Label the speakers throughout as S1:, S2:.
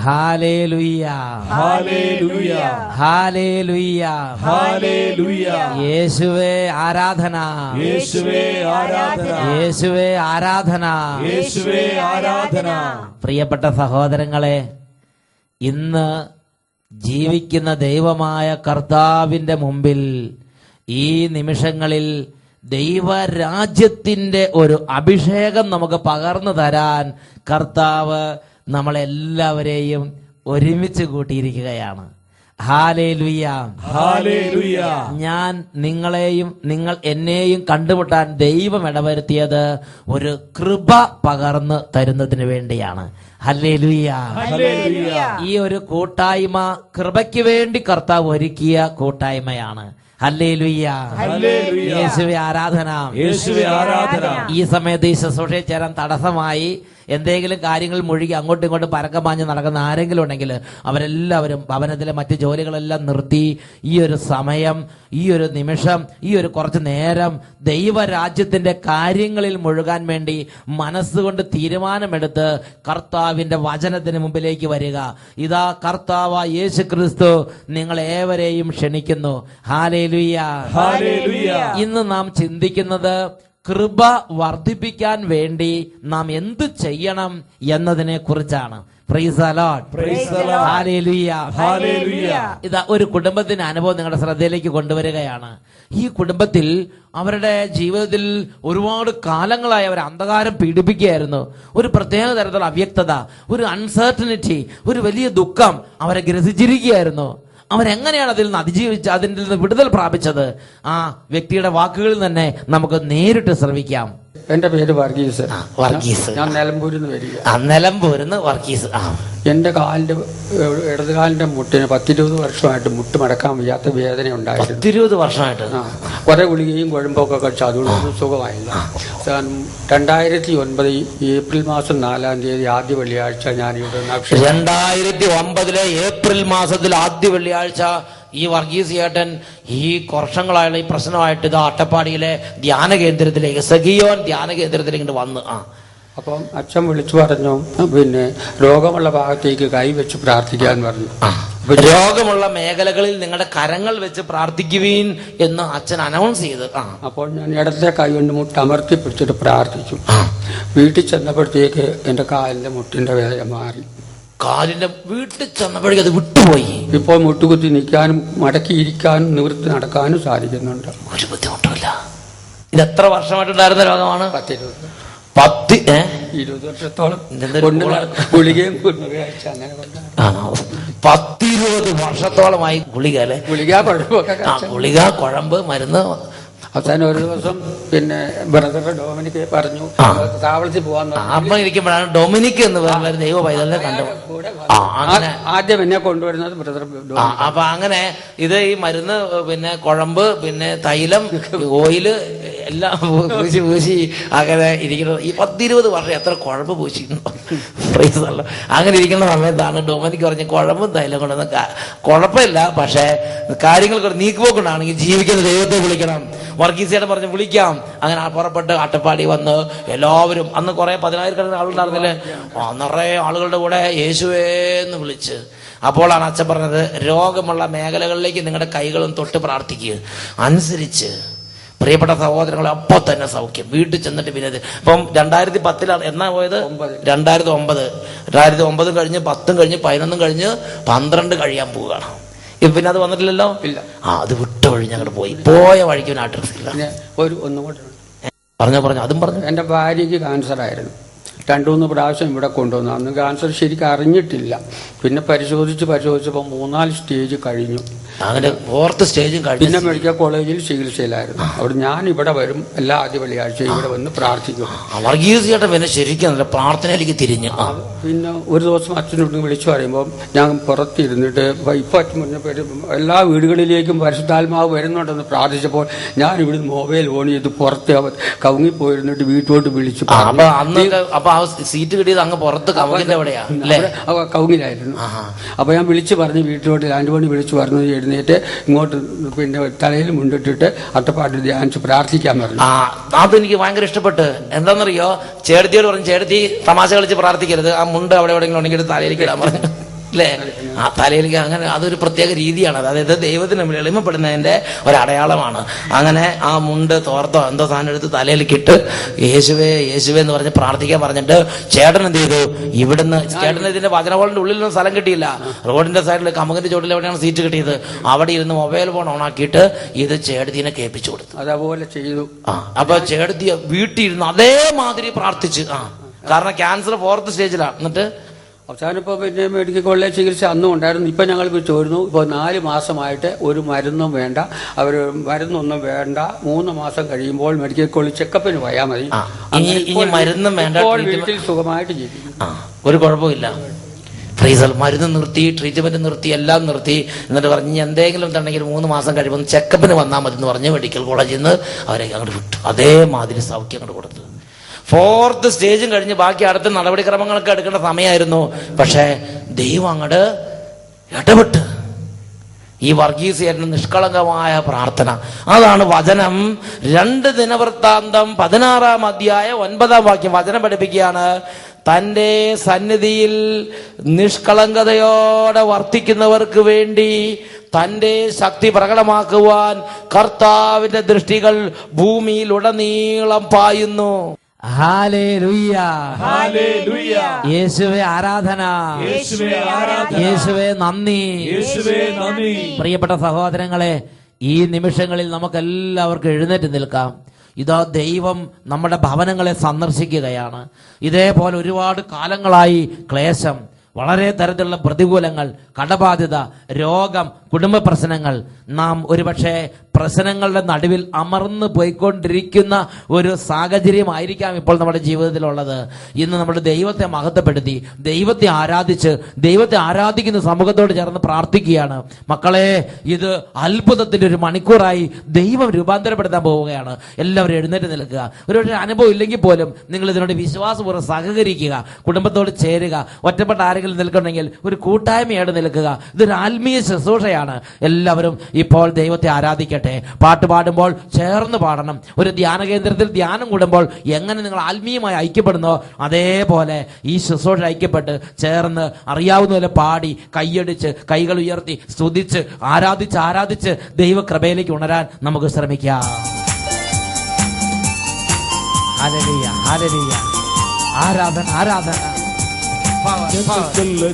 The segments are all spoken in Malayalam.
S1: Hallelujah,
S2: hallelujah,
S1: hallelujah,
S2: hallelujah.
S1: യേശുവേ ആരാധന,
S2: യേശുവേ ആരാധന,
S1: യേശുവേ ആരാധന,
S2: യേശുവേ ആരാധന.
S1: പ്രിയപ്പെട്ട സഹോദരങ്ങളെ, ഇന്ന് ജീവിക്കുന്ന ദൈവമായ കർത്താവിന്റെ മുമ്പിൽ ഈ നിമിഷങ്ങളിൽ ദൈവരാജ്യത്തിന്റെ ഒരു അഭിഷേകം നമുക്ക് പകർന്നു തരാൻ കർത്താവ് നമ്മളെല്ലാവരെയും ഒരുമിച്ച് കൂട്ടിയിരിക്കുകയാണ്. Hallelujah,
S2: hallelujah.
S1: ഞാൻ നിങ്ങളെയും നിങ്ങൾ എന്നെയും കണ്ടുമുട്ടാൻ ദൈവം ഇടവരുത്തിയത് ഒരു കൃപ പകർന്നു തരുന്നതിന് വേണ്ടിയാണ്. Hallelujah,
S2: hallelujah.
S1: ഈ ഒരു കൂട്ടായ്മ കൃപയ്ക്ക് വേണ്ടി കർത്താവ് ഒരുക്കിയ കൂട്ടായ്മയാണ്. Hallelujah,
S2: hallelujah.
S1: യേശുവേ ആരാധന,
S2: യേശുവേ ആരാധന.
S1: ഈ സമയത്ത് ഈ ശുശ്രൂഷയിൽ ചേരാൻ തടസ്സമായി എന്തെങ്കിലും കാര്യങ്ങൾ മുഴുകി അങ്ങോട്ടും ഇങ്ങോട്ടും പരക്കം പാഞ്ഞ് നടക്കുന്ന ആരെങ്കിലും ഉണ്ടെങ്കിൽ അവരെല്ലാവരും ഭവനത്തിലെ മറ്റ് ജോലികളെല്ലാം നിർത്തി ഈ ഒരു സമയം, ഈ ഒരു നിമിഷം, ഈ ഒരു കുറച്ച് നേരം ദൈവരാജ്യത്തിന്റെ കാര്യങ്ങളിൽ മുഴുകാൻ വേണ്ടി മനസ്സുകൊണ്ട് തീരുമാനമെടുത്ത് കർത്താവിന്റെ വചനത്തിന് മുമ്പിലേക്ക് വരിക. ഇതാ കർത്താവ് യേശു ക്രിസ്തു നിങ്ങളേവരെയും ക്ഷണിക്കുന്നു. Hallelujah,
S2: hallelujah.
S1: ഇന്ന് നാം ചിന്തിക്കുന്നത് കൃപ വർദ്ധിപ്പിക്കാൻ വേണ്ടി നാം എന്ത് ചെയ്യണം എന്നതിനെ കുറിച്ചാണ്. Price the Lord,
S2: price the Lord.
S1: Hallelujah,
S2: hallelujah.
S1: ഇതാ ഒരു കുടുംബത്തിന്റെ അനുഭവം നിങ്ങളുടെ ശ്രദ്ധയിലേക്ക് കൊണ്ടുവരികയാണ്. ഈ കുടുംബത്തിൽ അവരുടെ ജീവിതത്തിൽ ഒരുപാട് കാലങ്ങളായി അവർ അന്ധകാരം പീഡിപ്പിക്കുകയായിരുന്നു. ഒരു പ്രത്യേക തരത്തിലുള്ള അവ്യക്തത, ഒരു അൺസർട്ടനിറ്റി, ഒരു വലിയ ദുഃഖം അവരെ ഗ്രസിച്ചിരിക്കുകയായിരുന്നു. അവരെങ്ങനെയാണ് അതിൽ നിന്ന് അതിജീവിച്ച് അതിൽ നിന്ന് വിടുതൽ പ്രാപിച്ചത്? ആ വ്യക്തിയുടെ വാക്കുകളിൽ തന്നെ നമുക്ക് നേരിട്ട് ശ്രവിക്കാം.
S3: എന്റെ പേര് വർഗീസ്.
S1: വർഗീസ്,
S3: ഞാൻ നിലമ്പൂരിൽ നിന്ന് വരിക.
S1: നിലമ്പൂരിന്ന് വർഗീസ്.
S3: എന്റെ കാലിന്റെ ഇടതുകാലിന്റെ മുട്ടിന് 10-20 വർഷമായിട്ട് മുട്ട് മടക്കാൻ വയ്യാത്ത വേദന ഉണ്ടായിരുന്നു.
S1: 20 വർഷമായിട്ട്
S3: കുറെ ഗുളികയും കുഴമ്പൊക്കെ കഴിച്ചു, അതുകൊണ്ടൊന്നും സുഖമായില്ല. 2009 ഏപ്രിൽ മാസം 4-ാം തീയതി ആദ്യ വെള്ളിയാഴ്ച ഞാൻ ഇവിടെ
S1: 2009 ഏപ്രിൽ മാസത്തിൽ ആദ്യ വെള്ളിയാഴ്ച ഈ വർഗീസ് ചേട്ടൻ ഈ വർഷങ്ങളായുള്ള ഈ പ്രശ്നമായിട്ട് ഇത് അട്ടപ്പാടിയിലെ ധ്യാന കേന്ദ്രത്തിലേക്ക്, സഖിയോൻ ധ്യാന കേന്ദ്രത്തിലേക്ക് വന്ന്
S3: അപ്പം അച്ഛൻ വിളിച്ചു പറഞ്ഞു, പിന്നെ രോഗമുള്ള ഭാഗത്തേക്ക് കൈവച്ച് പ്രാർത്ഥിക്കാൻ പറഞ്ഞു.
S1: രോഗമുള്ള മേഖലകളിൽ നിങ്ങളുടെ കരങ്ങൾ വെച്ച് പ്രാർത്ഥിക്കുവീൻ എന്ന് അച്ഛൻ അനൗൺസ് ചെയ്ത്.
S3: അപ്പോൾ ഞാൻ ഇടത്തെ കൈ കൊണ്ട് മുട്ട് അമർത്തി പിടിച്ചിട്ട് പ്രാർത്ഥിച്ചു. വീട്ടിൽ ചെന്നപ്പോഴത്തേക്ക് എന്റെ കാലിന്റെ മുട്ടിന്റെ വേദന മാറി.
S1: കാലിന്റെ വീട്ടിൽ ചെന്നപ്പോഴേക്കും അത് വിട്ടുപോയി.
S3: ഇപ്പോൾ മുട്ടുകുത്തി നിൽക്കാനും മടക്കിയിരിക്കാനും നിവൃത്തി നടക്കാനും സാധിക്കുന്നുണ്ട്.
S1: ഒരു ബുദ്ധിമുട്ടില്ല. ഇത് എത്ര വർഷമായിട്ടുണ്ടായിരുന്ന രോഗമാണ്?
S3: 20 വർഷത്തോളം ഗുളികയും കഴിച്ച അങ്ങനെ
S1: 10-20 വർഷത്തോളമായി ഗുളിക അല്ലെ?
S3: ഗുളിക കുഴമ്പൊക്കെ
S1: ഗുളിക, കുഴമ്പ്, മരുന്ന്.
S3: അവസാനം ഒരു ദിവസം പിന്നെ ബ്രദർ ഡൊമിനിക്ക് പറഞ്ഞു താവളത്തിൽ പോവാന്ന്
S1: ഇരിക്കുമ്പോഴാണ് ഡൊമിനിക് എന്ന് പറയുന്ന ദൈവ പൈതലിനെ കണ്ടു.
S3: ആദ്യം എന്നെ കൊണ്ടുവരുന്നത് ബ്രദർ.
S1: അപ്പൊ അങ്ങനെ ഇത് ഈ മരുന്ന്, പിന്നെ കുഴമ്പ്, പിന്നെ തൈലം, ഓയില് എല്ലാം പൂശി അങ്ങനെ ഇരിക്കുന്നത്. ഈ 10-20 വർഷം എത്ര കുഴമ്പ് പൂശി. അങ്ങനെ ഇരിക്കുന്ന സമയത്താണ് ഡൊമിനിക്ക് പറഞ്ഞ് കുഴമ്പും തൈലം കൊണ്ടൊന്നും കുഴപ്പമില്ല, പക്ഷെ കാര്യങ്ങൾ നീക്കുപോക്കുണ്ടാണെങ്കിൽ ജീവിക്കുന്ന ദൈവത്തെ വിളിക്കണം. വർഗീസിയുടെ പറഞ്ഞ് വിളിക്കാം. അങ്ങനെ പുറപ്പെട്ട് അട്ടപ്പാടി വന്ന് എല്ലാവരും, അന്ന് കുറെ 10,000-കണക്കിന് ആളുണ്ടായിരുന്നില്ലേ, നിറയെ ആളുകളുടെ കൂടെ യേശുവേ എന്ന് വിളിച്ച്. അപ്പോഴാണ് അച്ഛൻ പറഞ്ഞത്, രോഗമുള്ള മേഖലകളിലേക്ക് നിങ്ങളുടെ കൈകളും തൊട്ട് പ്രാർത്ഥിക്കുക. അനുസരിച്ച് പ്രിയപ്പെട്ട സഹോദരങ്ങളെ അപ്പോൾ തന്നെ സൗഖ്യം. വീട്ടിൽ ചെന്നിട്ട് പിന്നെ ഇപ്പം 2010 എന്നാ പോയത്? 2009 കഴിഞ്ഞ് 10 കഴിഞ്ഞ് 11 കഴിഞ്ഞ് 12 കഴിയാൻ പോവുകയാണ്. പിന്നെ അത് വന്നിട്ടില്ലല്ലോ.
S3: ഇല്ല.
S1: അത് വിട്ട വഴി ഞങ്ങോട്ട് പോയ വഴിക്ക് ഒരു അഡ്രസ് ഇല്ല. പറഞ്ഞോ അതും പറഞ്ഞു.
S3: എന്റെ ഭാര്യയ്ക്ക് ക്യാൻസർ ആയിരുന്നു. 2-3 പ്രാവശ്യം ഇവിടെ കൊണ്ടുവന്നു. അന്ന് ക്യാൻസർ ശരിക്കും അറിഞ്ഞിട്ടില്ല. പിന്നെ പരിശോധിച്ചപ്പോൾ 3-4 സ്റ്റേജ് കഴിഞ്ഞു.
S1: അങ്ങനെ 4th സ്റ്റേജും കഴിഞ്ഞു.
S3: പിന്നെ മെഡിക്കൽ കോളേജിൽ ചികിത്സയിലായിരുന്നു. അവിടെ ഞാൻ ഇവിടെ വരും, എല്ലാ ആദ്യ വെള്ളിയാഴ്ച ഇവിടെ വന്ന് പ്രാർത്ഥിക്കും.
S1: വർഗീസ് ചേട്ടൻ പിന്നെ ശരിക്കും പ്രാർത്ഥനയിലേക്ക് തിരിഞ്ഞു.
S3: പിന്നെ ഒരു ദിവസം അച്ഛനോട് വിളിച്ചു പറയുമ്പോൾ ഞാൻ പുറത്തിരുന്നിട്ട് ഇപ്പം അച്ഛൻ പറഞ്ഞപ്പോൾ എല്ലാ വീടുകളിലേക്കും പരിശുദ്ധാത്മാവ് വരുന്നുണ്ടെന്ന് പ്രാർത്ഥിച്ചപ്പോൾ ഞാൻ ഇവിടുന്ന് മൊബൈൽ ഓൺ ചെയ്ത് പുറത്ത് കവുങ്ങിപ്പോയിരുന്നിട്ട് വീട്ടിലോട്ട് വിളിച്ചു.
S1: അപ്പൊ സീറ്റ് കിട്ടിയത് അങ്ങ് പുറത്ത് കവുങ്ങിന്റെ എവിടെയാ?
S3: കവുങ്ങിലായിരുന്നു. അപ്പൊ ഞാൻ വിളിച്ചു പറഞ്ഞു വീട്ടിലോട്ട് 2 മണി വിളിച്ചു പറഞ്ഞു എഴുന്നേറ്റ് ഇങ്ങോട്ട് പിന്നെ തലയിൽ മുണ്ടിട്ടിട്ട് അട്ടപ്പാടി ധ്യാനിച്ച് പ്രാർത്ഥിക്കാൻ പറഞ്ഞു.
S1: അതെനിക്ക് ഭയങ്കര ഇഷ്ടപ്പെട്ട്. എന്താണെന്നറിയോ, ചേട്ടത്തിയോട് പറഞ്ഞു, ചേട്ടത്തി തമാശ കളിച്ച് പ്രാർത്ഥിക്കരുത്, ആ മുണ്ട് അവിടെ എവിടെയെങ്കിലും ഉണ്ടെങ്കിൽ തലയിലേക്ക് ഇടാൻ പറഞ്ഞു. അല്ലേ? ആ തലയിലേക്ക് അങ്ങനെ അതൊരു പ്രത്യേക രീതിയാണ്. അതായത് ദൈവത്തിന് മുന്നിൽ എളിമപ്പെടുന്നതിന്റെ ഒരടയാളമാണ്. അങ്ങനെ ആ മുണ്ട് തോർത്തോ എന്തോ സാധനം എടുത്ത് തലയിലേക്ക് ഇട്ട് യേശുവേ യേശുവേ എന്ന് പറഞ്ഞ് പ്രാർത്ഥിക്കാൻ പറഞ്ഞിട്ട് ചേട്ടൻ എന്ത് ചെയ്തു? ഇവിടുന്ന് ചേട്ടൻ ഇതിന്റെ വചനഹോളിന്റെ ഉള്ളിലൊന്നും സ്ഥലം കിട്ടിയില്ല. റോഡിന്റെ സൈഡിൽ കമുകിന്റെ ചോട്ടിൽ എവിടെയാണ് സീറ്റ് കിട്ടിയത്, അവിടെ ഇരുന്ന് മൊബൈൽ ഫോൺ ഓണാക്കിയിട്ട് ഇത് ചേട്ടത്തിനെ കേൾപ്പിച്ചു കൊടുത്തു.
S3: അതേപോലെ ചെയ്തു.
S1: അപ്പൊ ചേട്ടത്തി വീട്ടിൽ ഇരുന്ന് അതേമാതിരി പ്രാർത്ഥിച്ച്. കാരണം ക്യാൻസർ 4th സ്റ്റേജിലാണ്. എന്നിട്ട്
S3: അവസാനം ഇപ്പോൾ പിന്നെ മെഡിക്കൽ കോളേജ് ചികിത്സ അന്നും ഉണ്ടായിരുന്നു. ഇപ്പം ഞങ്ങൾ ചോരുന്നു. ഇപ്പോൾ 4 മാസമായിട്ട് ഒരു മരുന്നും വേണ്ട, അവർ മരുന്നൊന്നും വേണ്ട. 3 മാസം കഴിയുമ്പോൾ മെഡിക്കൽ കോളേജ് ചെക്കപ്പിന് പോയാൽ മതി.
S1: ഇനി മരുന്നും വേണ്ട,
S3: വീട്ടിൽ സുഖമായിട്ട് ജീവിക്കും.
S1: ഒരു കുഴപ്പമില്ല. മരുന്ന് നിർത്തി, ട്രീറ്റ്മെന്റ് നിർത്തി, എല്ലാം നിർത്തി. എന്നിട്ട് പറഞ്ഞ് എന്തെങ്കിലും ഉണ്ടെങ്കിൽ 3 മാസം കഴിയുമ്പോൾ ചെക്കപ്പിന് വന്നാൽ മതി എന്ന് പറഞ്ഞ് മെഡിക്കൽ കോളേജിൽ നിന്ന് അവരെ അങ്ങോട്ട് വിട്ടു. അതേമാതിരി സൗഖ്യം അങ്ങോട്ട് കൊടുത്തു. 4th സ്റ്റേജും കഴിഞ്ഞ് ബാക്കി അടുത്ത നടപടിക്രമങ്ങളൊക്കെ എടുക്കേണ്ട സമയമായിരുന്നു. പക്ഷേ ദൈവം അങ്ങോട്ട് ഇടപെട്ട് ഈ വർഗീസിന്റെ നിഷ്കളങ്കമായ പ്രാർത്ഥന. അതാണ് വചനം. 2 ദിനവൃത്താന്തം 16-ാം അധ്യായം 9-ാം വാക്യം വചനം പഠിപ്പിക്കുകയാണ്. തൻ്റെ സന്നിധിയിൽ നിഷ്കളങ്കതയോടെ വർത്തിക്കുന്നവർക്ക് വേണ്ടി തൻ്റെ ശക്തി പ്രകടമാക്കുവാൻ കർത്താവിന്റെ ദൃഷ്ടികൾ ഭൂമിയിലുടനീളം പായുന്നു.
S2: Hallelujah,
S1: hallelujah.
S2: യേശുവേ ആരാധന,
S1: യേശുവേ ആരാധന,
S2: യേശുവേ നന്ദി,
S1: യേശുവേ നന്ദി.
S2: പ്രിയപ്പെട്ട സഹോദരങ്ങളെ, ഈ നിമിഷങ്ങളിൽ നമുക്കെല്ലാവർക്കും എഴുന്നേറ്റ് നിൽക്കാം. ഇതാ ദൈവം നമ്മുടെ ഭവനങ്ങളെ സന്ദർശിക്കുകയാണ്. ഇതേപോലെ ഒരുപാട് കാലങ്ങളായി ക്ലേശം, വളരെ തരത്തിലുള്ള പ്രതികൂലങ്ങൾ, കടബാധ്യത, രോഗം, കുടുംബ പ്രശ്നങ്ങൾ, നാം ഒരുപക്ഷെ പ്രശ്നങ്ങളുടെ നടുവിൽ അമർന്നു പോയിക്കൊണ്ടിരിക്കുന്ന ഒരു സാഹചര്യമായിരിക്കാം ഇപ്പോൾ നമ്മുടെ ജീവിതത്തിലുള്ളത്. ഇന്ന് നമ്മുടെ ദൈവത്തെ മഹത്വപ്പെടുത്തി, ദൈവത്തെ ആരാധിച്ച്, ദൈവത്തെ ആരാധിക്കുന്ന സമൂഹത്തോട് ചേർന്ന് പ്രാർത്ഥിക്കുകയാണ്. മക്കളെ, ഇത് അത്ഭുതത്തിന്റെ ഒരു മണിക്കൂറായി ദൈവം രൂപാന്തരപ്പെടുത്താൻ പോവുകയാണ്. എല്ലാവരും എഴുന്നേറ്റ് നിൽക്കുക. ഒരു അനുഭവം ഇല്ലെങ്കിൽ പോലും നിങ്ങൾ ഇതിനോട് വിശ്വാസപൂർവ്വം സഹകരിക്കുക, കുടുംബത്തോട് ചേരുക. ഒറ്റപ്പെട്ട ആരെങ്കിലും നിൽക്കണമെങ്കിൽ ഒരു കൂട്ടായ്മയായിട്ട് നിൽക്കുക. ഇതൊരു ആത്മീയ ശുശ്രൂഷയാണ്. എല്ലാവരും ഇപ്പോൾ ദൈവത്തെ ആരാധിക്കട്ടെ. പാട്ട് പാടുമ്പോൾ ചേർന്ന് പാടണം. ഒരു ധ്യാന കേന്ദ്രത്തിൽ ധ്യാനം കൂടുമ്പോൾ എങ്ങനെ നിങ്ങൾ ആത്മീയമായി ഐക്യപ്പെടുന്നോ അതേപോലെ ഈ ശുശ്രൂഷ ഐക്യപ്പെട്ട് ചേർന്ന് അറിയാവുന്ന പോലെ പാടി, കൈയടിച്ച്, കൈകൾ ഉയർത്തി, സ്തുതിച്ച്, ആരാധിച്ച് ദൈവകൃപയിലേക്ക് ഉണരാൻ നമുക്ക് ശ്രമിക്കാം. Hallelujah, hallelujah. ആരാധന, ആരാധന.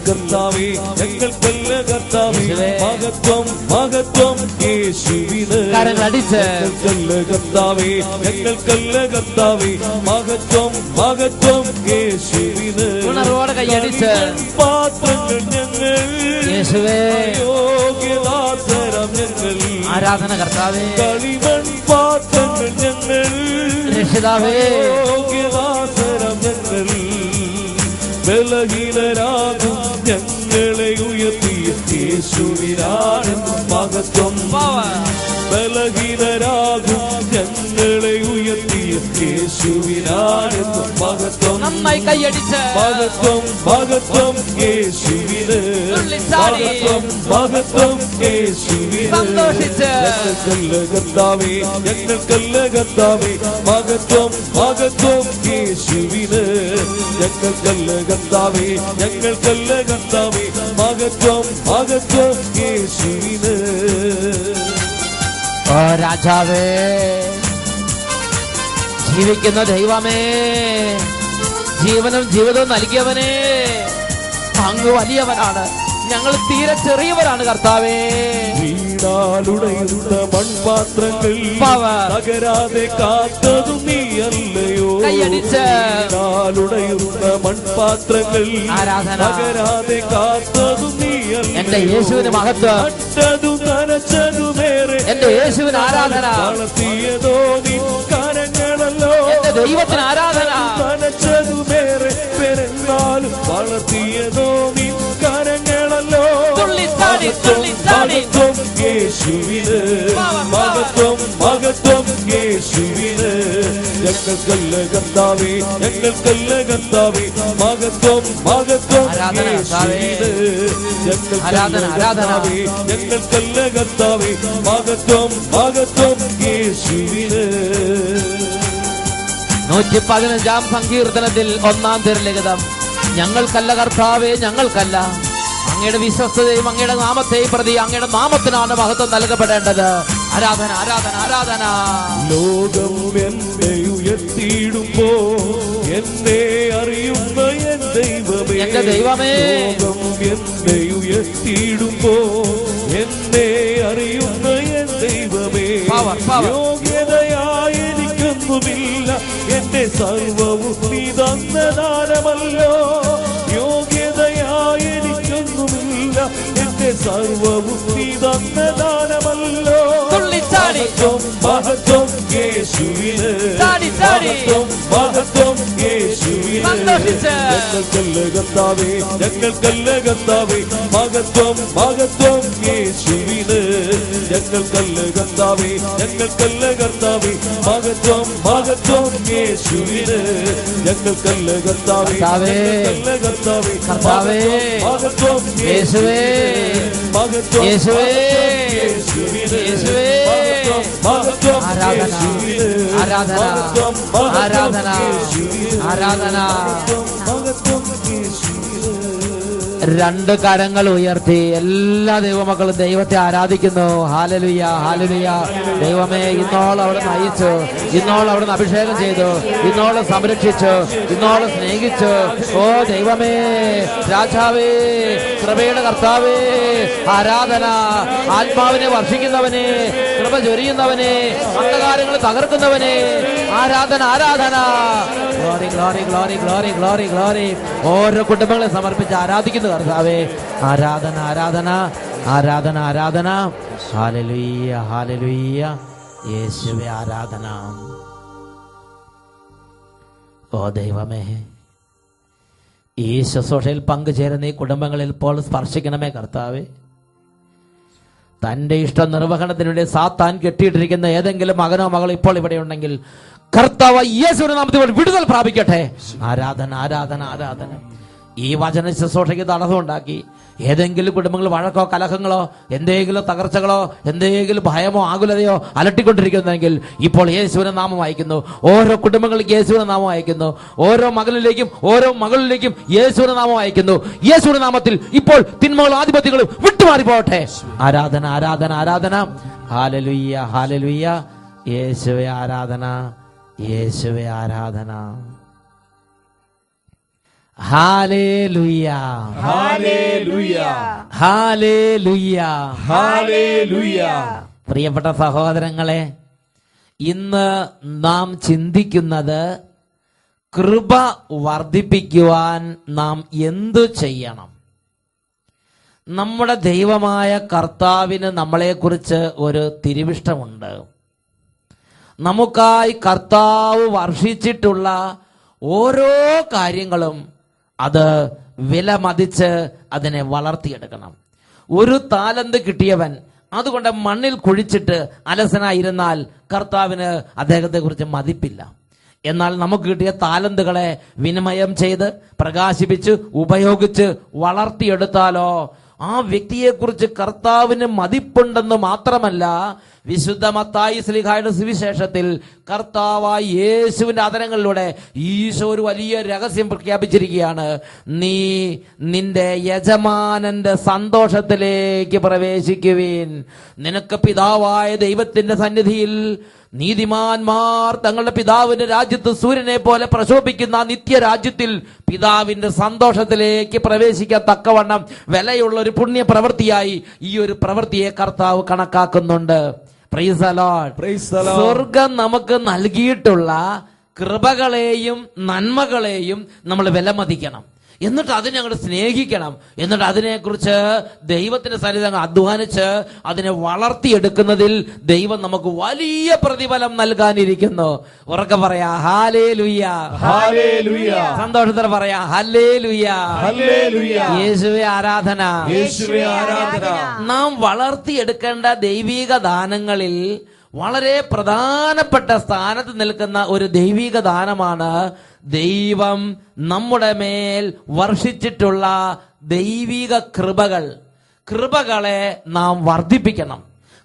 S4: കർത്താവേ, ഞങ്ങൾക്കല്ല കർത്താവേ, മഹത്വം മഹത്വം യേശുവിന്. ഞങ്ങൾക്കല്ല കർത്താവേ, ഞങ്ങൾക്കല്ല കർത്താവേ, മഹത്വം മഹത്വം യേശുവിന്.
S2: കൈയടിച്ച്
S4: പാത്രങ്ങൾ ഞങ്ങൾ,
S2: യേശുവേ
S4: യോഗ്യദാസരം ഞങ്ങൾ.
S2: ആരാധന കർത്താവേ.
S4: കളിമൺ പാത്രങ്ങൾ ഞങ്ങൾ,
S2: രക്ഷിതാവേ
S4: യോഗ്യദാസരം ഞങ്ങൾ. ബലഹീനരാകും ഞങ്ങളെ ഉയർത്തിയ യേശുവിനാണ് മഹത്വം. ബലഹീനരാകും ഞങ്ങളെ ഉയർത്തിയ യേശുവിനാണ് മഹത്വം.
S2: നന്നായി കൈയടിച്ച്
S4: മഹത്വം മഹത്വം യേശുവിന്. മഹത്വം മഹത്വം യേശുവിന്. ഞങ്ങൾക്കല്ല കർത്താവേ, ഞങ്ങൾക്കല്ല കർത്താവേ, മഹത്വം മഹത്വം യേശുവിന്. ഞങ്ങൾക്കല്ല കർത്താവേ, ഞങ്ങൾക്കല്ല കർത്താവേ, മഹത്വം മഹത്വം യേശുവിന്.
S2: ഓ രാജാവേ, ജീവിക്കുന്ന ദൈവമേ, ജീവനും ജീവിതവും നൽകിയവനെ, അങ്ങ് വലിയവനാണ്, ഞങ്ങൾ തീരെ ചെറിയവരാണ് കർത്താവേ.
S4: വീണാലുടയുന്ന മൺപാത്രങ്ങൾ തകരാതെ കാത്തതും നീയല്ലയോ. വീണാലുടയുന്ന മൺപാത്രങ്ങൾ തകരാതെ കാത്തതും നീയല്ലയോ.
S2: എന്റെ യേശുവിന് മഹത്വം,
S4: നട്ടതും നനച്ചതുമേറെ
S2: എന്റെ യേശുവിന് ആരാധന.
S4: വളർത്തിയതോ നിൻ കരങ്ങളല്ലോ.
S2: എന്റെ ദൈവത്തിന് ആരാധന.
S4: നനച്ചതുമേറെ പെരുന്നാലും വളർത്തിയതോ നിൻ കരങ്ങളല്ലോ. മഹത്വം യേശുവിന്, മഹത്വം മഹത്വം യേശുവിന്. ഞങ്ങൾക്കല്ല കർത്താവേ, ഞങ്ങൾക്കല്ല കർത്താവേ, മഹത്വം മഹത്വം യേശുവിന്. ഞങ്ങൾക്കല്ല കർത്താവേ, ഞങ്ങൾക്കല്ല കർത്താവേ, മഹത്വം മഹത്വം യേശുവിന്.
S2: 115-ാം സങ്കീർത്തനത്തിൽ 1-ാം തിരുലിഖിതം, ഞങ്ങൾക്കല്ല കർത്താവേ, ഞങ്ങൾക്കല്ല, അങ്ങയുടെ വിശ്വസ്തതയും അങ്ങയുടെ നാമത്തെയും പ്രതി അങ്ങയുടെ നാമത്തിനാണ് മഹത്വം നൽകപ്പെടേണ്ടത്. ആരാധന, ആരാധന, ആരാധന.
S4: ലോകം എന്നെ ഉയർത്തിയിടുമ്പോ എന്നെ അറിയുന്ന എൻ ദൈവമേ,
S2: എന്റെ ദൈവമേ,
S4: ലോകം എന്നെ ഉയർത്തിയിടുമ്പോ എന്നെ അറിയുന്ന എൻ ദൈവമേ, യോഗ്യതയായി എനിക്കൊന്നുമില്ല, എന്റെ സർവവും നീ തന്ന ദാനമല്ലോ. യോഗ്യതയായി എനിക്കൊന്നുമില്ല, എന്റെ സർവവും നീ തന്ന ദാനമല്ലോ. മഹത്വം യേശുവിന്, മഹത്വം യേശുവിന്. ഞങ്ങൾക്കല്ല കർത്താവേ, ഞങ്ങൾക്കല്ല കർത്താവേ, മഹത്വം മഹത്വം യേശുവിന്. ഞങ്ങൾക്കല്ല കർത്താവേ, ഞങ്ങൾക്കല്ല കർത്താവേ, മഹത്വം മഹത്വം യേശുവിന്. ഞങ്ങൾക്കല്ല കർത്താവേ, ഞങ്ങൾക്കല്ല കർത്താവേ,
S2: കർത്താവേ,
S4: മഹത്വം
S2: യേശുവേ,
S4: മഹത്വം
S2: യേശുവേ,
S4: യേശുവിന്.
S2: ആരാധന, ആരാധന, ആരാധന, ആരാധന. രണ്ട് കരങ്ങൾ ഉയർത്തി എല്ലാ ദൈവമക്കളും ദൈവത്തെ ആരാധിക്കുന്നു. Hallelujah, hallelujah. ദൈവമേ, ഇന്നോളം അവിടെ നയിച്ചു, ഇന്നോളം അവിടെ അഭിഷേകം ചെയ്തു, ഇന്നോളം സംരക്ഷിച്ചു, ഇന്നോളം സ്നേഹിച്ചു. ഓ ദൈവമേ, രാജാവേ, കൃപയുടെ കർത്താവേ, ആരാധന. ആത്മാവിനെ വർഷിക്കുന്നവനെ, കൃപ ചൊരിയുന്നവനെ, അന്ധകാരങ്ങൾ തകർക്കുന്നവനെ, ആരാധന, ആരാധന. Glory, glory, glory, glory, glory, glory. ഓരോ കുടുംബങ്ങളെ സമർപ്പിച്ച് ആരാധിക്കുന്നു കർത്താവേ. ആരാധന, ആരാധന, ആരാധന, ആരാധന. Hallelujah, hallelujah. യേശുവേ ആരാധന. ഓ ദൈവമേ, ഈ ശുശ്രൂഷയിൽ പങ്കുചേരുന്ന ഈ കുടുംബങ്ങളിൽ ഇപ്പോൾ സ്പർശിക്കണമേ കർത്താവേ. തന്റെ ഇഷ്ട നിർവഹണത്തിന് വേണ്ടി സാത്താൻ കെട്ടിയിട്ടിരിക്കുന്ന ഏതെങ്കിലും മകനോ മകളോ ഇപ്പോൾ ഇവിടെ ഉണ്ടെങ്കിൽ കർത്താവ് യേശുവിന്റെ നാമത്തിൽ വിടുതൽ പ്രാപിക്കട്ടെ. ആരാധന, ആരാധന, ആരാധന. ഈ വചന ശുശ്രൂഷയ്ക്ക് തടസ്സമുണ്ടാക്കി ഏതെങ്കിലും കുടുംബങ്ങൾ വഴക്കോ കലഹങ്ങളോ എന്തെങ്കിലും തകർച്ചകളോ എന്തെങ്കിലും ഭയമോ ആകുലതയോ അലട്ടിക്കൊണ്ടിരിക്കുന്നെങ്കിൽ ഇപ്പോൾ യേശുവിന്റെ നാമം അയക്കുന്നു. ഓരോ കുടുംബങ്ങളിലേക്ക് യേശുവിന്റെ നാമം അയക്കുന്നു. ഓരോ മകളിലേക്കും ഓരോ മകളിലേക്കും യേശുവിന്റെ നാമം അയക്കുന്നു. യേശുവിന്റെ നാമത്തിൽ ഇപ്പോൾ തിന്മകളും ആധിപത്യങ്ങളും വിട്ടുമാറി പോകട്ടെ. ആരാധന, ആരാധന, ആരാധന. Hallelujah, hallelujah. യേശുവേ ആരാധന, യേശുവേ ആരാധന. Hallelujah, hallelujah, hallelujah, hallelujah. പ്രിയപ്പെട്ട സഹോദരങ്ങളെ, ഇന്ന് നാം ചിന്തിക്കുന്നത് കൃപ വർദ്ധിപ്പിക്കുവാൻ നാം എന്തു ചെയ്യണം. നമ്മുടെ ദൈവമായ കർത്താവിന് നമ്മളെക്കുറിച്ച് ഒരു തിരുവിഷ്ടമുണ്ട്. നമുക്കായി കർത്താവ് വർഷിച്ചിട്ടുള്ള ഓരോ കാര്യങ്ങളും അത് വില മതിച്ച് അതിനെ വളർത്തിയെടുക്കണം. ഒരു താലന്ത് കിട്ടിയവൻ അതുകൊണ്ട് മണ്ണിൽ കുഴിച്ചിട്ട് അലസനായിരുന്നാൽ കർത്താവിന് അദ്ദേഹത്തെ കുറിച്ച് മതിപ്പില്ല. എന്നാൽ നമുക്ക് കിട്ടിയ താലന്തുകളെ വിനിമയം ചെയ്ത് പ്രകാശിപ്പിച്ച് ഉപയോഗിച്ച് വളർത്തിയെടുത്താലോ ആ വ്യക്തിയെക്കുറിച്ച് കർത്താവിന് മതിപ്പുണ്ടെന്ന് മാത്രമല്ല, വിശുദ്ധ മത്തായി ശ്ലീഹായുടെ സുവിശേഷത്തിൽ കർത്താവായ യേശുവിന്റെ അധരങ്ങളിലൂടെ ഈശോ ഒരു വലിയ രഹസ്യം പ്രഖ്യാപിച്ചിരിക്കുകയാണ്. നീ നിന്റെ യജമാനന്റെ സന്തോഷത്തിലേക്ക് പ്രവേശിക്കുവിൻ. നിനക്ക് പിതാവായ ദൈവത്തിന്റെ സന്നിധിയിൽ നീതിമാന്മാർ തങ്ങളുടെ പിതാവിന്റെ രാജ്യത്ത് സൂര്യനെ പോലെ പ്രശോഭിക്കുന്ന നിത്യരാജ്യത്തിൽ പിതാവിന്റെ സന്തോഷത്തിലേക്ക് പ്രവേശിക്കാൻ തക്കവണ്ണം വിലയുള്ള ഒരു പുണ്യ പ്രവൃത്തിയായി ഈ ഒരു പ്രവൃത്തിയെ കർത്താവ് കണക്കാക്കുന്നുണ്ട്. Price the Lord. സ്വർഗം നമുക്ക് നൽകിയിട്ടുള്ള കൃപകളെയും നന്മകളെയും നമ്മൾ വിലമതിക്കണം. എന്നിട്ട് അതിനെ അങ്ങോട്ട് സ്നേഹിക്കണം. എന്നിട്ട് അതിനെക്കുറിച്ച് ദൈവത്തിന്റെ സന്നിധിയിൽ അധ്വാനിച്ച് അതിനെ വളർത്തിയെടുക്കുന്നതിൽ ദൈവം നമുക്ക് വലിയ പ്രതിഫലം നൽകാനിരിക്കുന്നു. ഉറക്കെ പറയാ ഹല്ലേലൂയ, ഹല്ലേലൂയ. സന്തോഷത്തോടെ പറയാ ഹല്ലേലൂയ, ഹല്ലേലൂയ. യേശുവേ ആരാധന, യേശുവേ ആരാധന. നാം വളർത്തിയെടുക്കേണ്ട ദൈവിക ദാനങ്ങളിൽ വളരെ പ്രധാനപ്പെട്ട സ്ഥാനത്ത് നിൽക്കുന്ന ഒരു ദൈവിക ദാനമാണ് ദൈവം നമ്മുടെ മേൽ വർഷിച്ചിട്ടുള്ള ദൈവിക കൃപകൾ. കൃപകളെ നാം വർദ്ധിപ്പിക്കണം.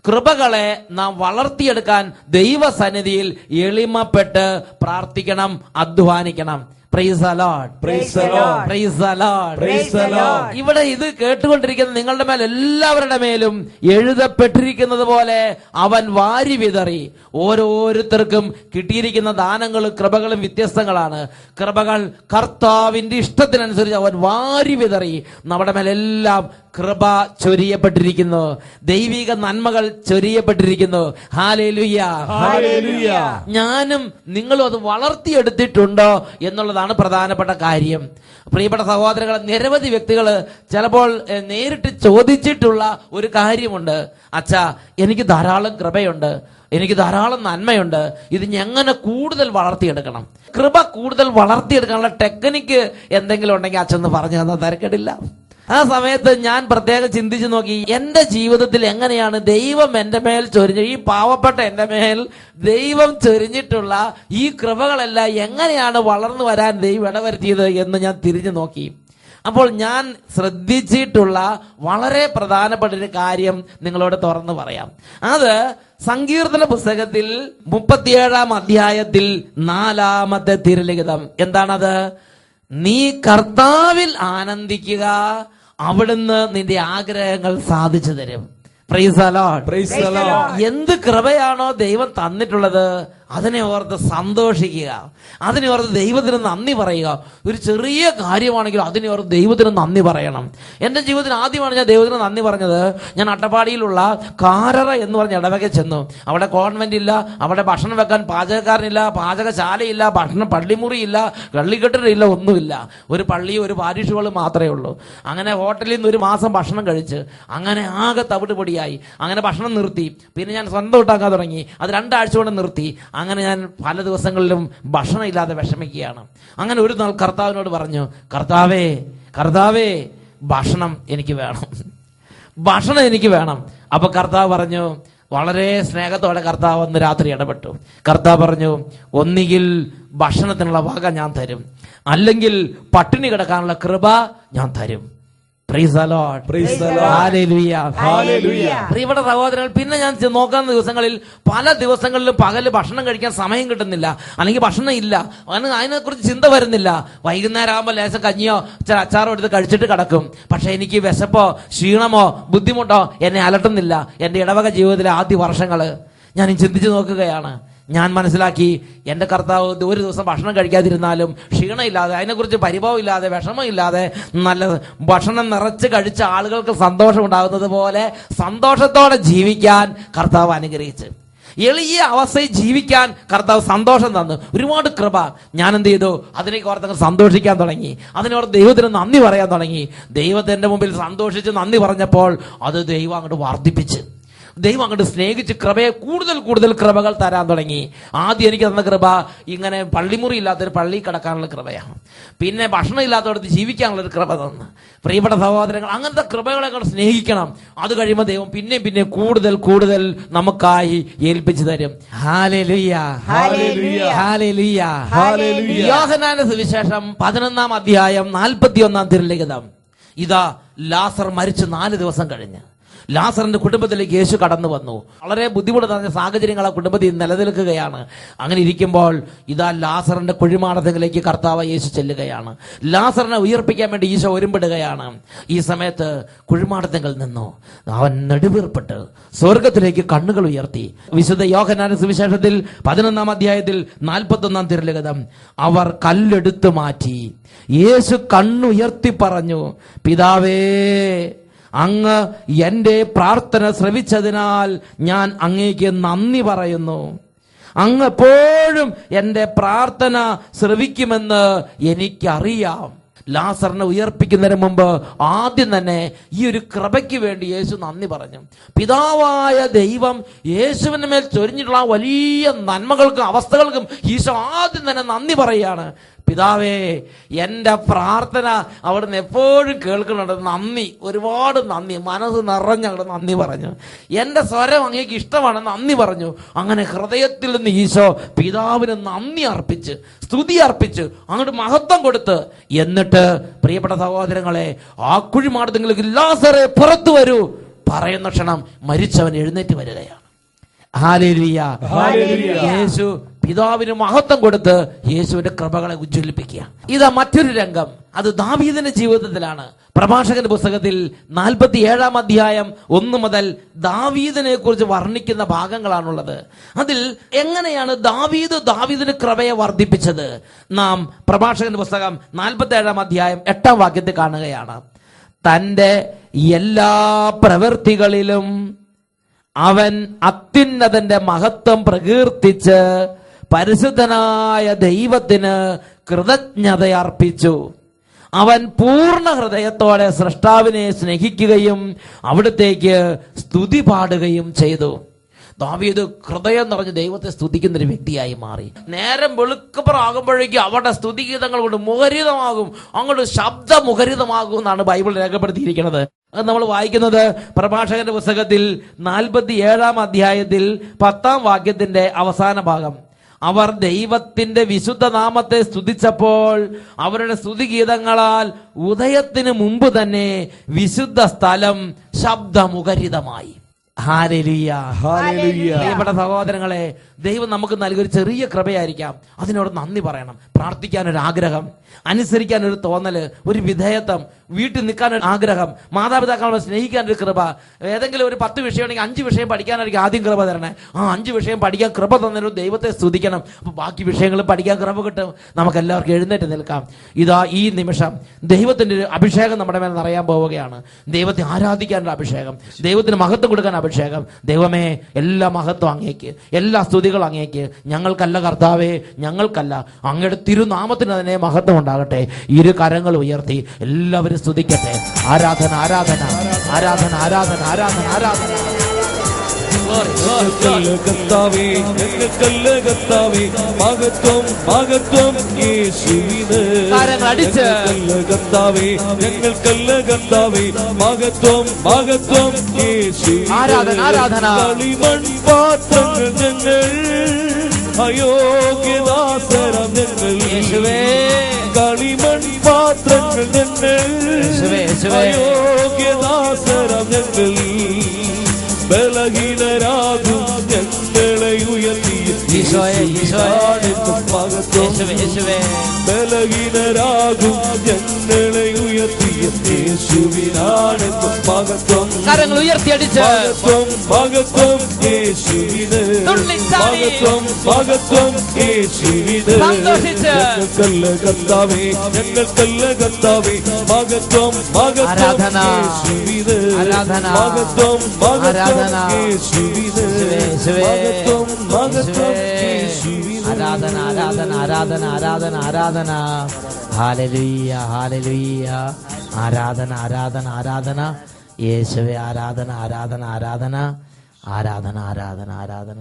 S2: കൃപകളെ നാം വളർത്തിയെടുക്കാൻ ദൈവസന്നിധിയിൽ എളിമപ്പെട്ട് പ്രാർത്ഥിക്കണം, അധ്വാനിക്കണം. Praise the Lord,
S4: Praise the Lord.
S2: Praise the Lord.
S4: Praise the Lord.
S2: ഇവിടെ ഇത് കേട്ടുകൊണ്ടിരിക്കുന്ന നിങ്ങളുടെ മേൽ എല്ലാവരുടെ മേലും എഴുതപ്പെട്ടിരിക്കുന്നത് പോലെ അവൻ വാരി വിതറി. ഓരോരുത്തർക്കും കിട്ടിയിരിക്കുന്ന ദാനങ്ങളും കൃപകളും വ്യത്യസ്തങ്ങളാണ്. കൃപകൾ കർത്താവിന്റെ ഇഷ്ടത്തിനനുസരിച്ച് അവൻ വാരി വിതറി. നമ്മുടെ മേലെല്ലാം കൃപ ചൊരിയപ്പെട്ടിരിക്കുന്നു, ദൈവിക നന്മകൾ ചൊരിയപ്പെട്ടിരിക്കുന്നു. Hallelujah,
S4: hallelujah.
S2: ഞാനും നിങ്ങളും അത് വളർത്തിയെടുത്തിട്ടുണ്ടോ എന്നുള്ളതാണ് പ്രധാനപ്പെട്ട കാര്യം. പ്രിയപ്പെട്ട സഹോദരങ്ങളെ, നിരവധി വ്യക്തികൾ ചിലപ്പോൾ നേരിട്ട് ചോദിച്ചിട്ടുള്ള ഒരു കാര്യമുണ്ട്. അച്ഛാ, എനിക്ക് ധാരാളം കൃപയുണ്ട്, എനിക്ക് ധാരാളം നന്മയുണ്ട്, ഇത് എങ്ങനെ കൂടുതൽ വളർത്തിയെടുക്കണം? കൃപ കൂടുതൽ വളർത്തിയെടുക്കാനുള്ള ടെക്നിക്ക് എന്തെങ്കിലും ഉണ്ടെങ്കിൽ അച്ഛന്ന് പറഞ്ഞു തന്നാൽ തരക്കേടില്ല. ആ സമയത്ത് ഞാൻ പ്രത്യേകം ചിന്തിച്ചു നോക്കി, എന്റെ ജീവിതത്തിൽ എങ്ങനെയാണ് ദൈവം എന്റെ മേൽ ചൊരിഞ്ഞ, ഈ പാവപ്പെട്ട എന്റെ മേൽ ദൈവം ചൊരിഞ്ഞിട്ടുള്ള ഈ കൃപകളെല്ലാം എങ്ങനെയാണ് വളർന്നു വരാൻ ദൈവം ഇടവരുത്തിയത് എന്ന് ഞാൻ തിരിഞ്ഞു നോക്കി. അപ്പോൾ ഞാൻ ശ്രദ്ധിച്ചിട്ടുള്ള വളരെ പ്രധാനപ്പെട്ട ഒരു കാര്യം നിങ്ങളോട് തുറന്നു പറയാം. അത് സങ്കീർത്തന പുസ്തകത്തിൽ 37-ാം അധ്യായത്തിൽ 4-ാമത്തെ തിരുലിഖിതം. എന്താണത്? നീ കർത്താവിൽ ആനന്ദിക്കുക, അവിടുന്ന് നിന്റെ ആഗ്രഹങ്ങൾ സാധിച്ചു തരും. Price the Lord,
S4: Praise the Lord.
S2: എന്ത് കൃപയാണോ ദൈവം തന്നിട്ടുള്ളത് അതിനെ ഓർത്ത് സന്തോഷിക്കുക, അതിനെ ഓർത്ത് ദൈവത്തിന് നന്ദി പറയുക. ഒരു ചെറിയ കാര്യമാണെങ്കിലും അതിനെ ഓർത്ത് ദൈവത്തിന് നന്ദി പറയണം. എൻ്റെ ജീവിതത്തിൽ ആദ്യമാണ് ഞാൻ ദൈവത്തിന് നന്ദി പറഞ്ഞത്. ഞാൻ അട്ടപ്പാടിയിലുള്ള കാരറ എന്ന് പറഞ്ഞ ഇടവകയിൽ ചെന്നു. അവിടെ കോൺവെന്റ് ഇല്ല, അവിടെ ഭക്ഷണം വെക്കാൻ പാചകക്കാരനില്ല, പാചകശാലയില്ല, പള്ളിമുറിയില്ല, കള്ളിക്കെട്ടിനില്ല, ഒന്നുമില്ല. ഒരു പള്ളി, ഒരു പാരിഷ് ഹാൾ മാത്രമേ ഉള്ളൂ. അങ്ങനെ ഹോട്ടലിൽ നിന്ന് ഒരു മാസം ഭക്ഷണം കഴിച്ച് അങ്ങനെ ആകെ തവിട് പൊടിയായി. അങ്ങനെ ഭക്ഷണം നിർത്തി. പിന്നെ ഞാൻ സ്വന്തം ഉണ്ടാക്കാൻ തുടങ്ങി. അത് 2 ആഴ്ച കൊണ്ട് നിർത്തി. അങ്ങനെ ഞാൻ പല ദിവസങ്ങളിലും ഭക്ഷണം ഇല്ലാതെ വിഷമിക്കുകയാണ്. അങ്ങനെ ഒരു നാൾ കർത്താവിനോട് പറഞ്ഞു, കർത്താവേ ഭക്ഷണം എനിക്ക് വേണം, ഭക്ഷണം എനിക്ക് വേണം. അപ്പൊ കർത്താവ് പറഞ്ഞു, വളരെ സ്നേഹത്തോടെ കർത്താവ് അന്ന് രാത്രി ഇടപെട്ടു. കർത്താവ് പറഞ്ഞു, ഒന്നുകിൽ ഭക്ഷണത്തിനുള്ള വക ഞാൻ തരും, അല്ലെങ്കിൽ പട്ടിണി കിടക്കാനുള്ള കൃപ ഞാൻ തരും. Praise the Lord.
S4: Praise the Lord.
S2: Hallelujah.
S4: Hallelujah.
S2: പ്രിയപ്പെട്ട സഹോദരങ്ങൾ, പിന്നെ ഞാൻ നോക്കുന്ന ദിവസങ്ങളിൽ പല ദിവസങ്ങളിലും പകല് ഭക്ഷണം കഴിക്കാൻ സമയം കിട്ടുന്നില്ല, അല്ലെങ്കിൽ ഭക്ഷണം ഇല്ല, അതിനെക്കുറിച്ച് ചിന്ത വരുന്നില്ല. വൈകുന്നേരം ആകുമ്പോൾ ലേശം കഞ്ഞിയോ ചില അച്ചാറോ എടുത്ത് കഴിച്ചിട്ട് കിടക്കും. പക്ഷെ എനിക്ക് വിശപ്പോ ക്ഷീണമോ ബുദ്ധിമുട്ടോ എന്നെ അലട്ടുന്നില്ല. എൻ്റെ ഇടവക ജീവിതത്തിലെ ആദ്യ വർഷങ്ങള് ഞാൻ ചിന്തിച്ചു നോക്കുകയാണ്. ഞാൻ മനസ്സിലാക്കി, എൻ്റെ കർത്താവ് ഒരു ദിവസം ഭക്ഷണം കഴിക്കാതിരുന്നാലും ക്ഷീണമില്ലാതെ, അതിനെക്കുറിച്ച് പരിഭവമില്ലാതെ, വിഷമമില്ലാതെ, നല്ല ഭക്ഷണം നിറച്ച് കഴിച്ച ആളുകൾക്ക് സന്തോഷം ഉണ്ടാകുന്നത് പോലെ സന്തോഷത്തോടെ ജീവിക്കാൻ കർത്താവ് അനുഗ്രഹിച്ച്, എളിയ അവസ്ഥയിൽ ജീവിക്കാൻ കർത്താവ് സന്തോഷം തന്നു. ഒരുപാട് കൃപ. ഞാൻ എന്ത് ചെയ്തു? അതിനേക്ക് ഓർത്തങ്ങ് സന്തോഷിക്കാൻ തുടങ്ങി. അതിനോർത്ത് ദൈവത്തിന് നന്ദി പറയാൻ തുടങ്ങി. ദൈവത്തിന്റെ മുമ്പിൽ സന്തോഷിച്ച് നന്ദി പറഞ്ഞപ്പോൾ അത് ദൈവം അങ്ങോട്ട് വർദ്ധിപ്പിച്ച്, ദൈവം അങ്ങോട്ട് സ്നേഹിച്ച് കൃപയെ കൂടുതൽ കൂടുതൽ കൃപകൾ തരാൻ തുടങ്ങി. ആദ്യം എനിക്ക് തന്ന കൃപ ഇങ്ങനെ പള്ളിമുറി ഇല്ലാത്തൊരു പള്ളി കിടക്കാനുള്ള കൃപയാണ്. പിന്നെ ഭക്ഷണം ഇല്ലാത്തടത്ത് ജീവിക്കാനുള്ളൊരു കൃപ തന്നു. പ്രിയപ്പെട്ട സഹോദരങ്ങൾ, അങ്ങനത്തെ കൃപകളെ കൊണ്ട് സ്നേഹിക്കണം. അത് കഴിയുമ്പോൾ ദൈവം പിന്നെ കൂടുതൽ കൂടുതൽ നമുക്കായി ഏൽപ്പിച്ചു തരും. Hallelujah,
S4: hallelujah,
S2: hallelujah,
S4: hallelujah.
S2: യോഹന്നാന്റെ സുവിശേഷം 11-ാം അധ്യായം 41-ാം തിരുലിഖിതം. ഇതാ ലാസർ മരിച്ച് 4 ദിവസം കഴിഞ്ഞ് ലാസറിന്റെ കുടുംബത്തിലേക്ക് യേശു കടന്നു വന്നു. വളരെ ബുദ്ധിമുട്ട് നിറഞ്ഞ സാഹചര്യങ്ങൾ ആ കുടുംബത്തിൽ നിലനിൽക്കുകയാണ്. അങ്ങനെ ഇരിക്കുമ്പോൾ ഇതാ ലാസറിന്റെ കുഴിമാടത്തിലേക്ക് കർത്താവ് യേശു ചെല്ലുകയാണ്. ലാസറിനെ ഉയർപ്പിക്കാൻ വേണ്ടി ഈശോ ഒരുമ്പെടുകയാണ്. ഈ സമയത്ത് കുഴിമാടത്തിൽ നിന്നു അവൻ നെടുവീർപ്പിട്ട് സ്വർഗത്തിലേക്ക് കണ്ണുകൾ ഉയർത്തി. വിശുദ്ധ യോഹന്നാന്റെ സുവിശേഷത്തിൽ 11-ാം അധ്യായത്തിൽ 41-ാം തിരുലിഖിതം, അവർ കല്ലെടുത്തു മാറ്റി. യേശു കണ്ണുയർത്തി പറഞ്ഞു, പിതാവേ, അങ്ങ് എൻ്റെ പ്രാർത്ഥന ശ്രവിച്ചതിനാൽ ഞാൻ അങ്ങേക്ക് നന്ദി പറയുന്നു. അങ്ങ് എപ്പോഴും എൻ്റെ പ്രാർത്ഥന ശ്രവിക്കുമെന്ന് എനിക്കറിയാം. ലാസറിനെ ഉയർപ്പിക്കുന്നതിന് മുമ്പ് ആദ്യം തന്നെ ഈ ഒരു കൃപയ്ക്ക് വേണ്ടി യേശു നന്ദി പറഞ്ഞു. പിതാവായ ദൈവം യേശുവിന് മേൽ ചൊരിഞ്ഞിട്ടുള്ള വലിയ നന്മകൾക്കും അവസ്ഥകൾക്കും ഈശോ ആദ്യം തന്നെ നന്ദി പറയുകയാണ്. പിതാവേ, എൻ്റെ പ്രാർത്ഥന അവിടുന്ന് എപ്പോഴും കേൾക്കുന്നുണ്ട്, നന്ദി, ഒരുപാട് നന്ദി, മനസ്സ് നിറഞ്ഞങ്ങോട്ട് നന്ദി പറഞ്ഞു. എൻ്റെ സ്വരം അങ്ങേക്ക് ഇഷ്ടമാണ്, നന്ദി പറഞ്ഞു. അങ്ങനെ ഹൃദയത്തിൽ നിന്ന് ഈശോ പിതാവിന് നന്ദി അർപ്പിച്ച്, സ്തുതി അർപ്പിച്ച്, അങ്ങോട്ട് മഹത്വം കൊടുത്ത്, എന്നിട്ട് പ്രിയപ്പെട്ട സഹോദരങ്ങളെ, ആ കുഴിമാടത്തിലേക്ക് ലാസറേ പുറത്തു വരൂ പറയുന്ന ക്ഷണം മരിച്ചവൻ എഴുന്നേറ്റ് വരികയാണ്. ഹല്ലേലൂയ.
S4: ഹല്ലേലൂയ.
S2: യേശു പിതാവിന് മഹത്വം കൊടുത്ത് യേശുവിന്റെ കൃപകളെ ഉജ്ജ്വലിപ്പിക്കുക. ഇതാ മറ്റൊരു രംഗം, അത് ദാവീദിന്റെ ജീവിതത്തിലാണ്. പ്രഭാഷകന്റെ പുസ്തകത്തിൽ 47 അധ്യായം 1 മുതൽ ദാവീദിനെ കുറിച്ച് വർണ്ണിക്കുന്ന ഭാഗങ്ങളാണുള്ളത്. അതിൽ എങ്ങനെയാണ് ദാവീദിന് കൃപയെ വർദ്ധിപ്പിച്ചത്? നാം പ്രഭാഷകന്റെ പുസ്തകം 47 അധ്യായം 8 വാക്യത്തിൽ കാണുകയാണ്. തന്റെ എല്ലാ പ്രവൃത്തികളിലും അവൻ അത്യുന്നതന്റെ മഹത്വം പ്രകീർത്തിച്ച് പരിശുദ്ധനായ ദൈവത്തിന് കൃതജ്ഞത അർപ്പിച്ചു. അവൻ പൂർണ്ണ ഹൃദയത്തോടെ സ്രഷ്ടാവിനെ സ്നേഹിക്കുകയും അവിടത്തേക്ക് സ്തുതി പാടുകയും ചെയ്തു. ദാവീദ് ഹൃദയം നിറഞ്ഞ് ദൈവത്തെ സ്തുതിക്കുന്ന ഒരു വ്യക്തിയായി മാറി. നേരം വെളുക്കപ്പുറാകുമ്പോഴേക്കും അവരുടെ സ്തുതിഗീതങ്ങൾ കൊണ്ട് മുഖരിതമാകും, അങ്ങോട്ട് ശബ്ദമുഖരിതമാകും എന്നാണ് ബൈബിൾ രേഖപ്പെടുത്തിയിരിക്കുന്നത്. അത് നമ്മൾ വായിക്കുന്നത് പ്രഭാഷകന്റെ പുസ്തകത്തിൽ 47 അധ്യായത്തിൽ 10 വാക്യത്തിന്റെ അവസാന ഭാഗം. അവർ ദൈവത്തിന്റെ വിശുദ്ധ നാമത്തെ സ്തുതിച്ചപ്പോൾ അവരുടെ സ്തുതിഗീതങ്ങളാൽ ഉദയത്തിന് മുമ്പ് തന്നെ വിശുദ്ധ സ്ഥലം ശബ്ദമുഖരിതമായി. ഹല്ലേലൂയ.
S4: ഹല്ലേലൂയ.
S2: പ്രിയപ്പെട്ട സഹോദരങ്ങളെ, ദൈവം നമുക്ക് നൽകിയൊരു ചെറിയ കൃപയായിരിക്കാം, അതിനോട് നന്ദി പറയണം. പ്രാർത്ഥിക്കാൻ ഒരു ആഗ്രഹം, അനുസരിക്കാൻ ഒരു തോന്നല്, ഒരു വിധേയത്വം, വീട്ടിൽ നിൽക്കാൻ ഒരു ആഗ്രഹം, മാതാപിതാക്കളെ സ്നേഹിക്കാൻ ഒരു കൃപ. ഏതെങ്കിലും ഒരു 10 വിഷയമാണെങ്കിൽ 5 വിഷയം പഠിക്കാനായിരിക്കും ആദ്യം കൃപ തരണേ. ആ 5 വിഷയം പഠിക്കാൻ കൃപ തന്നൊരു ദൈവത്തെ സ്തുതിക്കണം. അപ്പൊ ബാക്കി വിഷയങ്ങൾ പഠിക്കാൻ കൃപ കിട്ടും. നമുക്ക് എല്ലാവർക്കും എഴുന്നേറ്റ് നിൽക്കാം. ഇതാ ഈ നിമിഷം ദൈവത്തിന്റെ ഒരു അഭിഷേകം നമ്മുടെ മേൽ നിറയാൻ പോവുകയാണ്. ദൈവത്തെ ആരാധിക്കാനുള്ള അഭിഷേകം, ദൈവത്തിന് മഹത്വം കൊടുക്കാൻ അഭിഷേകം. ദൈവമേ, എല്ലാ മഹത്വം അങ്ങേക്ക്, എല്ലാ സ്തുതികൾ അങ്ങേക്ക്. ഞങ്ങൾക്കല്ല കർത്താവേ, ഞങ്ങൾക്കല്ല, അങ്ങയുടെ തിരുനാമത്തിന് തന്നെ മഹത്വം ഉണ്ടാകട്ടെ. ഇരു കരങ്ങൾ ഉയർത്തി എല്ലാവരും സ്തുതിക്കട്ടെ. ആരാധന, ആരാധന, ആരാധന, ആരാധന, ആരാധന, ആരാധന.
S4: കർത്താവേ, ഞങ്ങൾക്കല്ല കർത്താവേ, മഹത്വം മഹത്വം യേശുവിന്.
S2: അടിച്ച്
S4: കർത്താവേ, ഞങ്ങൾക്കല്ല കർത്താവേ, മഹത്വം മഹത്വം യേശുവിന്.
S2: ആരാധന, ആരാധന.
S4: കളിമൺ പാത്രങ്ങൾ ഞങ്ങൾ, അയോഗ്യദാസരം ഞങ്ങൾ.
S2: യേശുവേ,
S4: കളിമൺ പാത്രങ്ങൾ ഞങ്ങൾ,
S2: യേശുവേ, യേശുവേ.
S4: അയോഗ്യദാസരം ഞങ്ങൾ. ബലഹീനരാകും ഞങ്ങളെ ഉയർത്തി
S2: ഈശോയെ, ഈശോയെ.
S4: മഹത്വം.
S2: യേശുവേ, യേശുവേ.
S4: ബലഹീനരാകും ഞങ്ങളെ ഉയർത്തി യേശുവിനാണെന്ന് മഹത്വം.
S2: കരങ്ങൾ ഉയർത്തി അടിച്ച്
S4: മഹത്വം മഹത്വം യേശുവിന്.
S2: തുള്ളിച്ചാടി.
S4: മഹത്വം മഹത്വം യേശുവിന്.
S2: സന്തോഷിച്ച്.
S4: ഞങ്ങൾക്കല്ല കർത്താവേ, ഞങ്ങൾക്കല്ല കർത്താവേ, മഹത്വം മഹത്വം
S2: ആരാധന.
S4: യേശുവിന്.
S2: ആരാധന.
S4: മഹത്വം മഹത്വം
S2: ആരാധന.
S4: യേശുവിന്.
S2: യേശുവേ,
S4: മഹത്വം മഹത്വം
S2: യേശുവേ.
S4: യേശുവിന്.
S2: ആരാധന, ആരാധന, ആരാധന, ആരാധന, ആരാധന. Hallelujah, hallelujah. ആരാധന, ആരാധന, ആരാധന. യേശുവേ, ആരാധന, ആരാധന, ആരാധന, ആരാധന, ആരാധന, ആരാധന.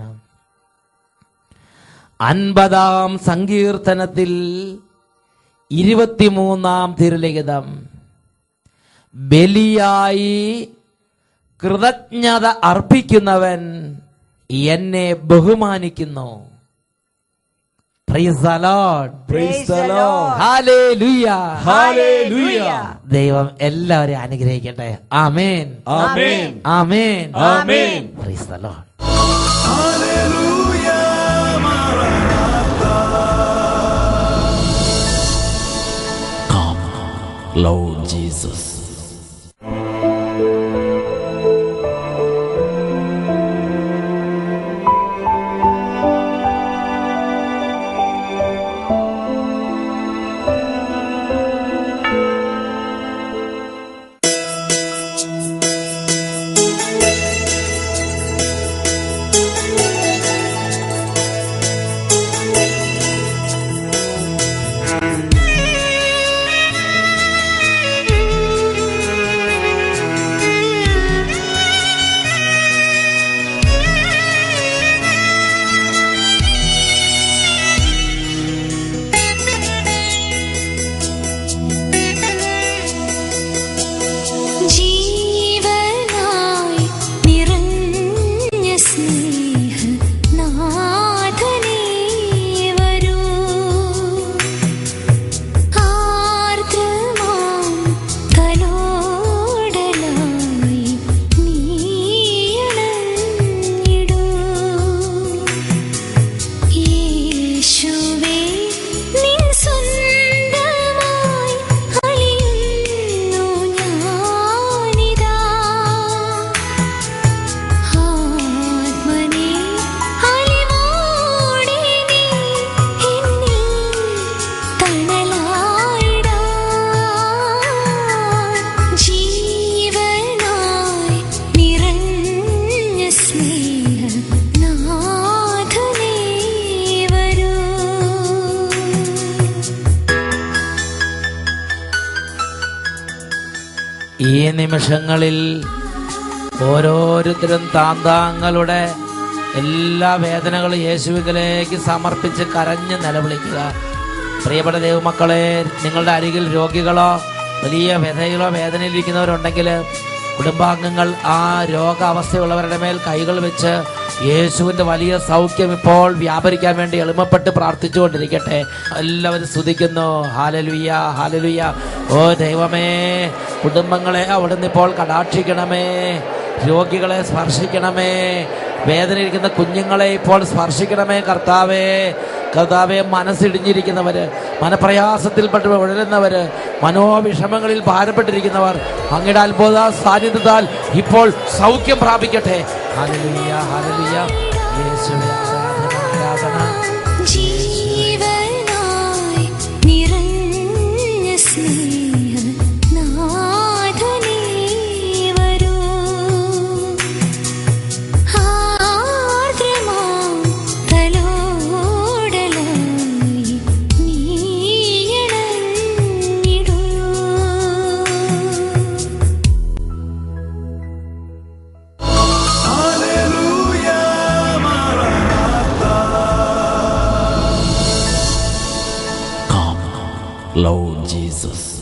S2: 50 സങ്കീർത്തനത്തിൽ 23 തിരുലിഖിതം. ബലിയായി കൃതജ്ഞത അർപ്പിക്കുന്നവൻ എന്നെ ബഹുമാനിക്കുന്നു. Praise the Lord.
S4: Praise the Lord.
S2: Hallelujah.
S4: Hallelujah.
S2: ദൈവം എല്ലാവരെയും അനുഗ്രഹിക്കട്ടെ. ആമേൻ,
S4: ആമേൻ,
S2: ആമേൻ,
S4: ആമേൻ.
S2: Praise the Lord. Come, Lord Jesus. നിമിഷങ്ങളിൽ ഓരോരുത്തരും താന്താങ്ങളുടെ എല്ലാ വേദനകളും യേശുവിലേക്ക് സമർപ്പിച്ച് കരഞ്ഞ് നിലവിളിക്കുക. പ്രിയപ്പെട്ട ദൈവമക്കളെ, നിങ്ങളുടെ അരികിൽ രോഗികളോ വലിയ വ്യഥയിലോ വേദനയിലിരിക്കുന്നവരുണ്ടെങ്കിൽ കുടുംബാംഗങ്ങൾ ആ രോഗാവസ്ഥയുള്ളവരുടെ മേൽ കൈകൾ വെച്ച് യേശുവിൻ്റെ വലിയ സൗഖ്യം ഇപ്പോൾ വ്യാപരിക്കാൻ വേണ്ടി എളിമപ്പെട്ട് പ്രാർത്ഥിച്ചുകൊണ്ടിരിക്കട്ടെ. എല്ലാവരും സ്തുതിക്കുന്നു. Hallelujah, hallelujah. ഓ ദൈവമേ, കുടുംബങ്ങളെ അവിടുന്ന് ഇപ്പോൾ കടാക്ഷിക്കണമേ, രോഗികളെ സ്പർശിക്കണമേ, വേദനയിരിക്കുന്ന കുഞ്ഞുങ്ങളെ ഇപ്പോൾ സ്പർശിക്കണമേ കർത്താവേ. കർത്താവെ, മനസ്സിടിഞ്ഞിരിക്കുന്നവര്, മനപ്രയാസത്തിൽപ്പെട്ട് ഉഴലുന്നവര്, മനോവിഷമങ്ങളിൽ ഭാരപ്പെട്ടിരിക്കുന്നവർ അങ്ങയുടെ അത്ഭുത സാന്നിധ്യത്താൽ ഇപ്പോൾ സൗഖ്യം പ്രാപിക്കട്ടെ. Hallelujah, hallelujah. യേശുവേ, ആരാധന, ആരാധന.
S5: ജീവനായി നിറഞ്ഞ സ്നേഹനാഥനേ വരൂ. ആർദ്രമാം തലോടലായി നീയണഞ്ഞിടൂ.
S2: Lord Jesus.